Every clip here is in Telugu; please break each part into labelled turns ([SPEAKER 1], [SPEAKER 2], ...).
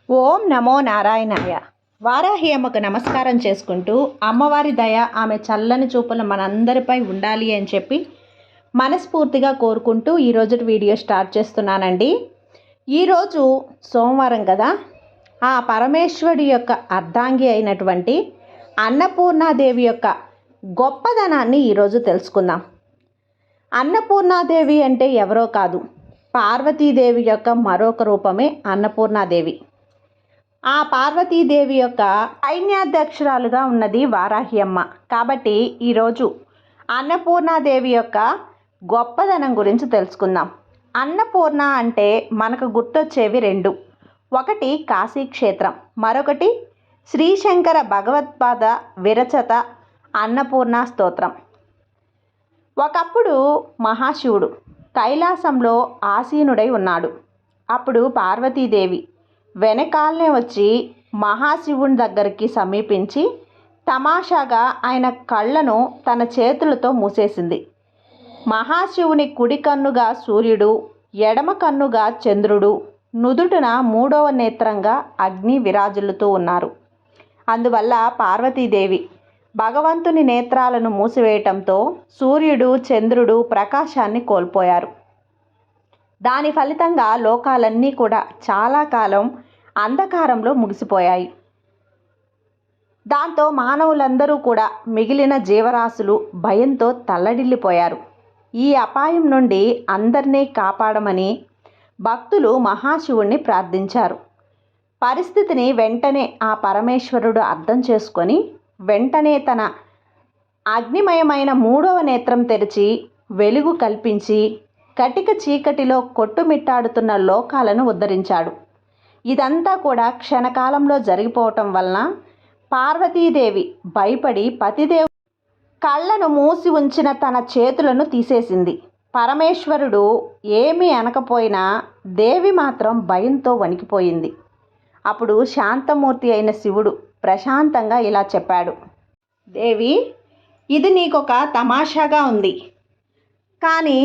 [SPEAKER 1] ఓం నమో నారాయణాయ. వారాహి అమ్మకు నమస్కారం చేసుకుంటూ అమ్మవారి దయ ఆమె చల్లని చూపులు మనందరిపై ఉండాలి అని చెప్పి మనస్ఫూర్తిగా కోరుకుంటూ ఈరోజు వీడియో స్టార్ట్ చేస్తున్నానండి. ఈరోజు సోమవారం కదా, ఆ పరమేశ్వరుడి యొక్క అర్ధాంగి అయినటువంటి అన్నపూర్ణాదేవి యొక్క గొప్పదనాన్ని ఈరోజు తెలుసుకుందాం. అన్నపూర్ణాదేవి అంటే ఎవరో కాదు, పార్వతీదేవి యొక్క మరొక రూపమే అన్నపూర్ణాదేవి. ఆ పార్వతీదేవి యొక్క సైన్యాధ్యక్షురాలుగా ఉన్నది వారాహి అమ్మ. కాబట్టి ఈరోజు అన్నపూర్ణాదేవి యొక్క గొప్పదనం గురించి తెలుసుకుందాం. అన్నపూర్ణ అంటే మనకు గుర్తొచ్చేవి రెండు. ఒకటి కాశీ క్షేత్రం, మరొకటి శ్రీశంకర భగవత్పాద విరచత అన్నపూర్ణ స్తోత్రం. ఒకప్పుడు మహాశివుడు కైలాసంలో ఆసీనుడై ఉన్నాడు. అప్పుడు పార్వతీదేవి వెనకాలనే వచ్చి మహాశివుని దగ్గరికి సమీపించి తమాషాగా ఆయన కళ్ళను తన చేతులతో మూసేసింది. మహాశివుని కుడి కన్నుగా సూర్యుడు, ఎడమ కన్నుగా చంద్రుడు, నుదుటిన మూడవ నేత్రంగా అగ్ని విరాజిల్లుతూ ఉన్నారు. అందువల్ల పార్వతీదేవి భగవంతుని నేత్రాలను మూసివేయటంతో సూర్యుడు, చంద్రుడు ప్రకాశాన్ని కోల్పోయారు. దాని ఫలితంగా లోకాలన్నీ కూడా చాలా కాలం అంధకారంలో ముగిసిపోయాయి. దాంతో మానవులందరూ కూడా మిగిలిన జీవరాశులు భయంతో తల్లడిల్లిపోయారు. ఈ అపాయం నుండి అందరినీ కాపాడమని భక్తులు మహాశివుణ్ణి ప్రార్థించారు. పరిస్థితిని వెంటనే ఆ పరమేశ్వరుడు అర్థం చేసుకొని వెంటనే తన అగ్నిమయమైన మూడవ నేత్రం తెరిచి వెలుగు కల్పించి కటిక చీకటిలో కొట్టుమిట్టాడుతున్న లోకాలను ఉద్ధరించాడు. ఇదంతా కూడా క్షణకాలంలో జరిగిపోవటం వలన పార్వతీదేవి భయపడి పతిదేవు కళ్ళను మూసి ఉంచిన తన చేతులను తీసేసింది. పరమేశ్వరుడు ఏమీ అనకపోయినా దేవి మాత్రం భయంతో వణికిపోయింది. అప్పుడు శాంతమూర్తి అయిన శివుడు ప్రశాంతంగా ఇలా చెప్పాడు, దేవి, ఇది నీకొక తమాషాగా ఉంది, కానీ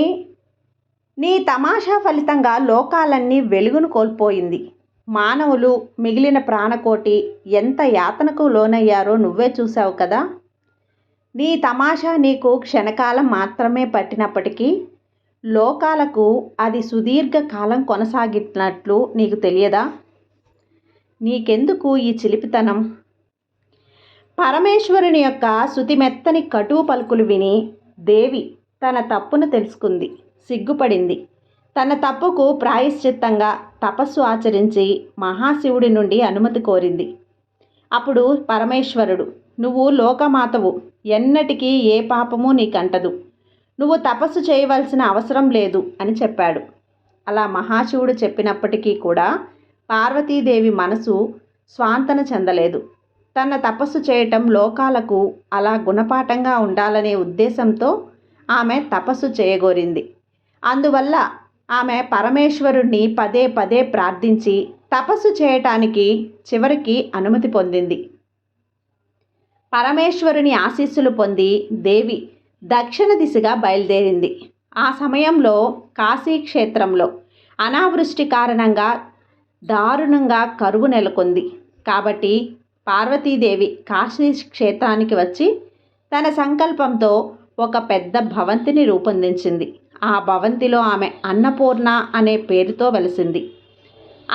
[SPEAKER 1] నీ తమాషా ఫలితంగా లోకాలన్నీ వెలుగును కోల్పోయింది. మానవులు, మిగిలిన ప్రాణకోటి ఎంత యాతనకు లోనయ్యారో నువ్వే చూసావు కదా. నీ తమాషా నీకు క్షణకాలం మాత్రమే పట్టినప్పటికీ లోకాలకు అది సుదీర్ఘ కాలం కొనసాగినట్లు నీకు తెలియదా? నీకెందుకు ఈ చిలిపితనం? పరమేశ్వరుని యొక్క శుతిమెత్తని కటువు పలుకులు విని దేవి తన తప్పును తెలుసుకుంది, సిగ్గుపడింది. తన తప్పుకు ప్రాయశ్చిత్తంగా తపస్సు ఆచరించి మహాశివుడి నుండి అనుమతి కోరింది. అప్పుడు పరమేశ్వరుడు, నువ్వు లోకమాతవు, ఎన్నటికీ ఏ పాపము నీకంటదు, నువ్వు తపస్సు చేయవలసిన అవసరం లేదు అని చెప్పాడు. అలా మహాశివుడు చెప్పినప్పటికీ కూడా పార్వతీదేవి మనసు స్వాంతన చెందలేదు. తన తపస్సు చేయటం లోకాలకు అలా గుణపాఠంగా ఉండాలనే ఉద్దేశంతో ఆమె తపస్సు చేయగోరింది. అందువల్ల ఆమె పరమేశ్వరుణ్ణి పదే పదే ప్రార్థించి తపస్సు చేయటానికి చివరికి అనుమతి పొందింది. పరమేశ్వరుని ఆశీస్సులు పొంది దేవి దక్షిణ దిశగా బయలుదేరింది. ఆ సమయంలో కాశీ క్షేత్రంలో అనావృష్టి కారణంగా దారుణంగా కరువు నెలకొంది. కాబట్టి పార్వతీదేవి కాశీ క్షేత్రానికి వచ్చి తన సంకల్పంతో ఒక పెద్ద భవంతిని రూపొందించింది. ఆ భవంతిలో ఆమె అన్నపూర్ణ అనే పేరుతో వెలిసింది.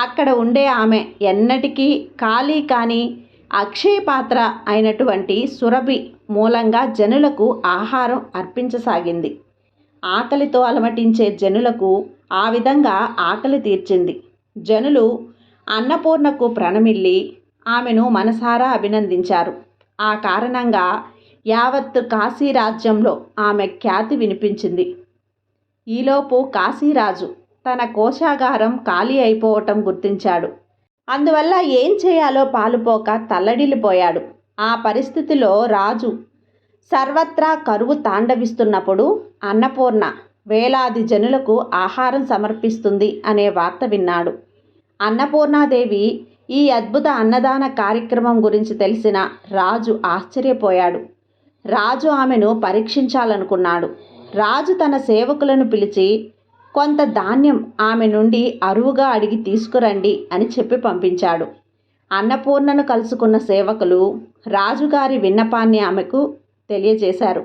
[SPEAKER 1] అక్కడ ఉండే ఆమె ఎన్నటికీ ఖాళీ కాని అక్షయ పాత్ర అయినటువంటి సురభి మూలంగా జనులకు ఆహారం అర్పించసాగింది. ఆకలితో అలమటించే జనులకు ఆ విధంగా ఆకలి తీర్చింది. జనులు అన్నపూర్ణకు ప్రణమిల్లి ఆమెను మనసారా అభినందించారు. ఆ కారణంగా యావత్తు కాశీ రాజ్యంలో ఆమె ఖ్యాతి వినిపించింది. ఈలోపు కాశీరాజు తన కోశాగారం ఖాళీ అయిపోవటం గుర్తించాడు. అందువల్ల ఏం చేయాలో పాలుపోక తల్లడిల్లిపోయాడు. ఆ పరిస్థితిలో రాజు సర్వత్రా కరువు తాండవిస్తున్నప్పుడు అన్నపూర్ణ వేలాది జనులకు ఆహారం సమర్పిస్తుంది అనే వార్త విన్నాడు. అన్నపూర్ణాదేవి ఈ అద్భుత అన్నదాన కార్యక్రమం గురించి తెలిసిన రాజు ఆశ్చర్యపోయాడు. రాజు ఆమెను పరీక్షించాలనుకున్నాడు. రాజు తన సేవకులను పిలిచి కొంత ధాన్యం ఆమె నుండి అరువుగా అడిగి తీసుకురండి అని చెప్పి పంపించాడు. అన్నపూర్ణను కలుసుకున్న సేవకులు రాజుగారి విన్నపాన్ని ఆమెకు తెలియజేశారు.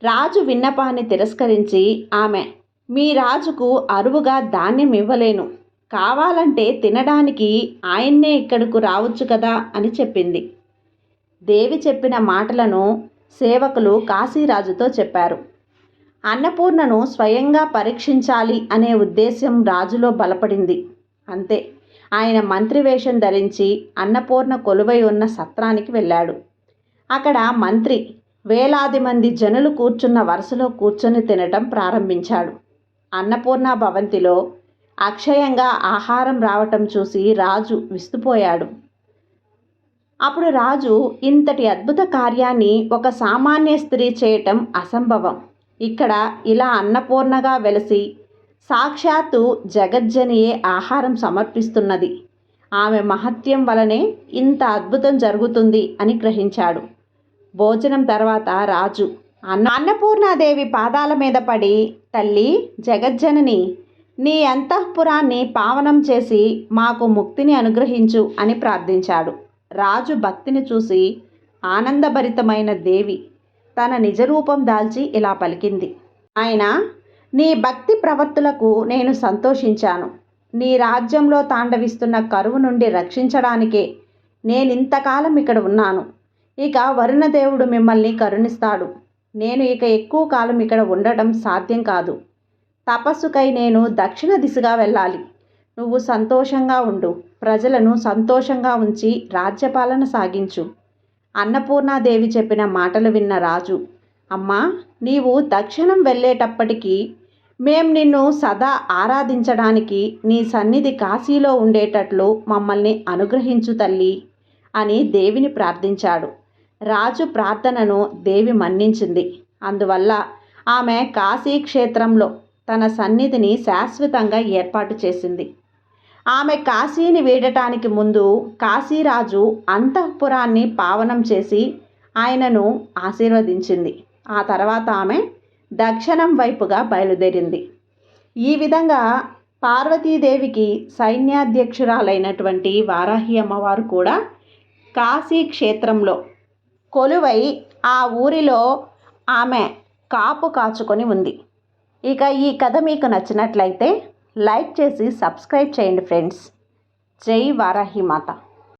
[SPEAKER 1] రాజు విన్నపాన్ని తిరస్కరించి ఆమె, మీ రాజుకు అరువుగా ధాన్యం ఇవ్వలేను, కావాలంటే తినడానికి ఆయన్నే ఇక్కడకు రావచ్చు కదా అని చెప్పింది. దేవి చెప్పిన మాటలను సేవకులు కాశీరాజుతో చెప్పారు. అన్నపూర్ణను స్వయంగా పరీక్షించాలి అనే ఉద్దేశ్యం రాజులో బలపడింది. అంతే, ఆయన మంత్రి వేషం ధరించి అన్నపూర్ణ కొలువై ఉన్న సత్రానికి వెళ్ళాడు. అక్కడ మంత్రి వేలాది మంది జనులు కూర్చున్న వరుసలో కూర్చొని తినటం ప్రారంభించాడు. అన్నపూర్ణ భవంతిలో అక్షయంగా ఆహారం రావటం చూసి రాజు విస్తుపోయాడు. అప్పుడు రాజు, ఇంతటి అద్భుత కార్యాన్ని ఒక సామాన్య స్త్రీ చేయటం అసంభవం. ఇక్కడ ఇలా అన్నపూర్ణగా వెలసి సాక్షాత్తు జగజ్జనియే ఆహారం సమర్పిస్తున్నది. ఆమె మహత్యం వలనే ఇంత అద్భుతం జరుగుతుంది అని గ్రహించాడు. భోజనం తర్వాత రాజు అన్నపూర్ణాదేవి పాదాల మీద పడి, తల్లి జగజ్జనని, నీ అంతఃపురాన్ని పావనం చేసి మాకు ముక్తిని అనుగ్రహించు అని ప్రార్థించాడు. రాజు భక్తిని చూసి ఆనందభరితమైన దేవి తన నిజరూపం దాల్చి ఇలా పలికింది. ఆయన, నీ భక్తి ప్రవర్తులకు నేను సంతోషించాను. నీ రాజ్యంలో తాండవిస్తున్న కరువు నుండి రక్షించడానికే నేనింతకాలం ఇక్కడ ఉన్నాను. ఇక వరుణదేవుడు మిమ్మల్ని కరుణిస్తాడు. నేను ఇక ఎక్కువ కాలం ఇక్కడ ఉండటం సాధ్యం కాదు. తపస్సుకై నేను దక్షిణ దిశగా వెళ్ళాలి. నువ్వు సంతోషంగా ఉండు, ప్రజలను సంతోషంగా ఉంచి రాజ్యపాలన సాగించు. అన్నపూర్ణాదేవి చెప్పిన మాటలు విన్న రాజు, అమ్మా, నీవు దక్షిణం వెళ్ళేటప్పటికీ మేం నిన్ను సదా ఆరాధించడానికి నీ సన్నిధి కాశీలో ఉండేటట్లు మమ్మల్ని అనుగ్రహించు తల్లి అని దేవిని ప్రార్థించాడు. రాజు ప్రార్థనను దేవి మన్నించింది. అందువల్ల ఆమె కాశీ క్షేత్రంలో తన సన్నిధిని శాశ్వతంగా ఏర్పాటు చేసింది. ఆమె కాశీని వీడటానికి ముందు కాశీరాజు అంతఃపురాన్ని పావనం చేసి ఆయనను ఆశీర్వదించింది. ఆ తర్వాత ఆమె దక్షిణం వైపుగా బయలుదేరింది. ఈ విధంగా పార్వతీదేవికి సైన్యాధ్యక్షురాలైనటువంటి వారాహి అమ్మవారు కూడా కాశీ క్షేత్రంలో కొలువై ఆ ఊరిలో ఆమె కాపు కాచుకొని ఉంది. ఇక ఈ కథ మీకు నచ్చినట్లయితే లైక్ చేసి సబ్స్క్రైబ్ చేయండి ఫ్రెండ్స్. జై వారాహి మాత.